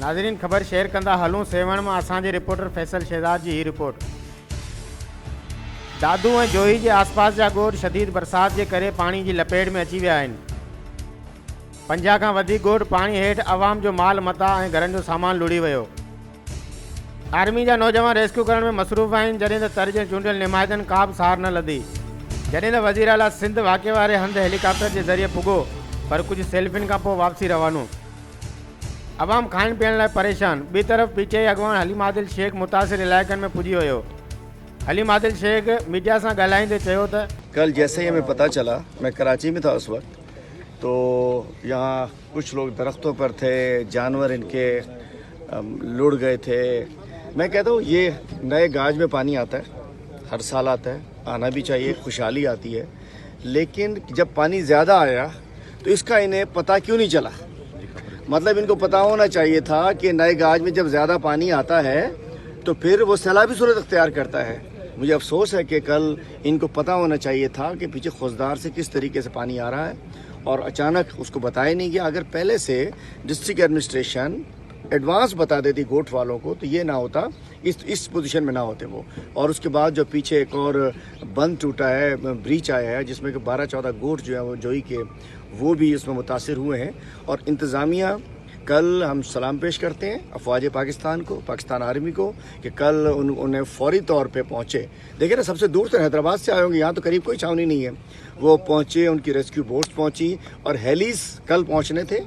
नाज़रीन ख़बर शेयर कंदा हलूं सेवण में असांजे रिपोर्टर फैसल शहजाद जी ही रिपोर्ट। दादू ऐं जोई जे आसपास जा ॻोठ शदीद बरसात के करे पानी की लपेट में अची विया आहिनि। 50 खां वधीक ॻोठ पानी हेठि आवाम जो माल मता ऐं घरनि जो सामान लुड़ी वियो। आर्मी जा नौजवान रेस्क्यू करण में मसरूफ़ आहिनि, जॾहिं त तर्ज चूंडियल निमाइतनि का बि सार न लधी। जॾहिं त वज़ीर आला सिंध वाक़े वारे हंधि हेलीकॉप्टर के ज़रिए पुॻो, पर कुछ सेल्फिन का पोइ वापसी रवानो। अवाम खाइण पीअण लाइ परेशान। ॿी तरफ़ पीटीआई अॻवान हलीम आदिल शेख मुतासिर इलाइक़नि में पुॼी वियो। हलीम आदिल शेख मीडिया से ॻाल्हाईंदे चयो त कल जैसे ही हमें पता चला, मैं कराची में था उस वक्त, तो यहाँ कुछ लोग दरख्तों पर थे, जानवर इनके लुढ़ गए थे। मैं कहता हूँ ये नए गाज में पानी आता है, हर साल आता है, आना भी चाहिए, खुशहाली आती है। लेकिन जब पानी ज़्यादा आया तो इसका इन्हें पता क्यों नहीं चला? मतलब इनको पता होना चाहिए था कि नए गाज में जब ज़्यादा पानी आता है तो फिर वो सैलाबी सूरत अख्तियार करता है। मुझे अफसोस है कि कल इनको पता होना चाहिए था कि पीछे खुशदार से किस तरीके से पानी आ रहा है और अचानक उसको बताया नहीं गया। अगर पहले से डिस्ट्रिक्ट एडमिनिस्ट्रेशन एडवांस बता देती गोट वालों को तो ये ना होता, इस पोजीशन में ना होते वो। और उसके बाद जो पीछे एक और बंद टूटा है, ब्रीच आया है, जिसमें कि 12-14 गोट जो है वो जोई के वो भी इसमें मुतासिर हुए हैं। और इंतज़ामिया कल हम सलाम पेश करते हैं अफवाज पाकिस्तान को, पाकिस्तान आर्मी को, कि कल उन्हें फौरी तौर पे पहुँचे। देखिए ना, सबसे दूर तो हैदराबाद से आए होंगे, यहाँ तो करीब कोई छावनी नहीं है। वो पहुँचे, उनकी रेस्क्यू बोट्स पहुँची और हेलीज कल पहुँचने थे,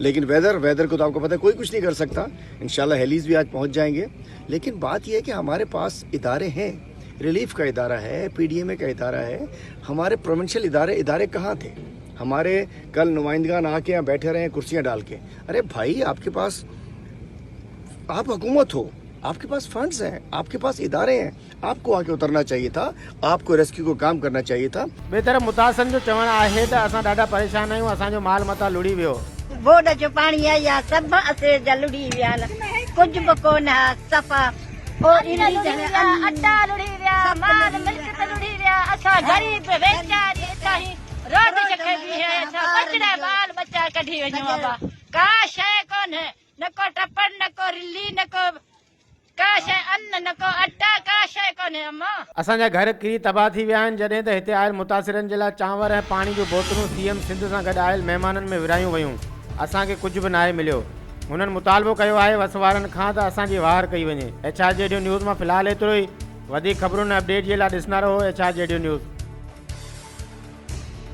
लेकिन वेदर को तो आपको पता है कोई कुछ नहीं कर सकता। इंशाल्लाह हेलीज भी आज पहुँच जाएंगे। लेकिन बात यह है कि हमारे पास इदारे हैं, रिलीफ का इदारा है, पीडीएमए का इदारा है, हमारे प्रोविंशियल इदारे कहाँ थे? हमारे कल नुमाइंदगान आके यहाँ बैठे रहे हैं कुर्सियाँ डाल के। अरे भाई, आपके पास, आप हुकूमत हो, आपके पास फंड्स हैं, आपके पास इदारे हैं, आपको आके उतरना चाहिए था, आपको रेस्क्यू को काम करना चाहिए था। ॿिए तरफ़ मुतासिरनि जो चवणु आहे त असां ॾाढा परेशान आहियूं, असांजो माल मता लुड़ी वियो। बोर्ड जो पानी आई आहे, सभु असे जलुड़ी विया आहिनि, कुझु बि कोन आहे, सफ़ा अड्डा लुड़ी विया, माल मिल्क लुड़ी विया, असां गरीब वेचारी असां रोड जखे भी है, असां बचड़ा बाल बच्चा कढी वञूं। बाबा का शइ कोन्हे, न को टपड़, न को रिली, न को का शइ, अन्न न को अड्डा, का शइ कोन्हे। अम्मा असांजा घर किरी तबाह थी विया आहिनि, जॾहिं त हिते आयल मुतासिरनि जे लाइ चांवर ऐं पाणी जूं बोतलूं सीएम सिंध सां गॾु आयल महिमाननि में विरायूं वयूं। असांखे कुझु बि नाहे मिलियो। हुननि मुतालबो कयो आहे वस वारनि खां त असांजी वार कई वञे। HRJDO न्यूज़ मां फ़िलहालु एतिरो ई। वधीक ख़बरुनि ऐं अपडेट जे लाइ ॾिसंदा रहो HRJDO न्यूज़।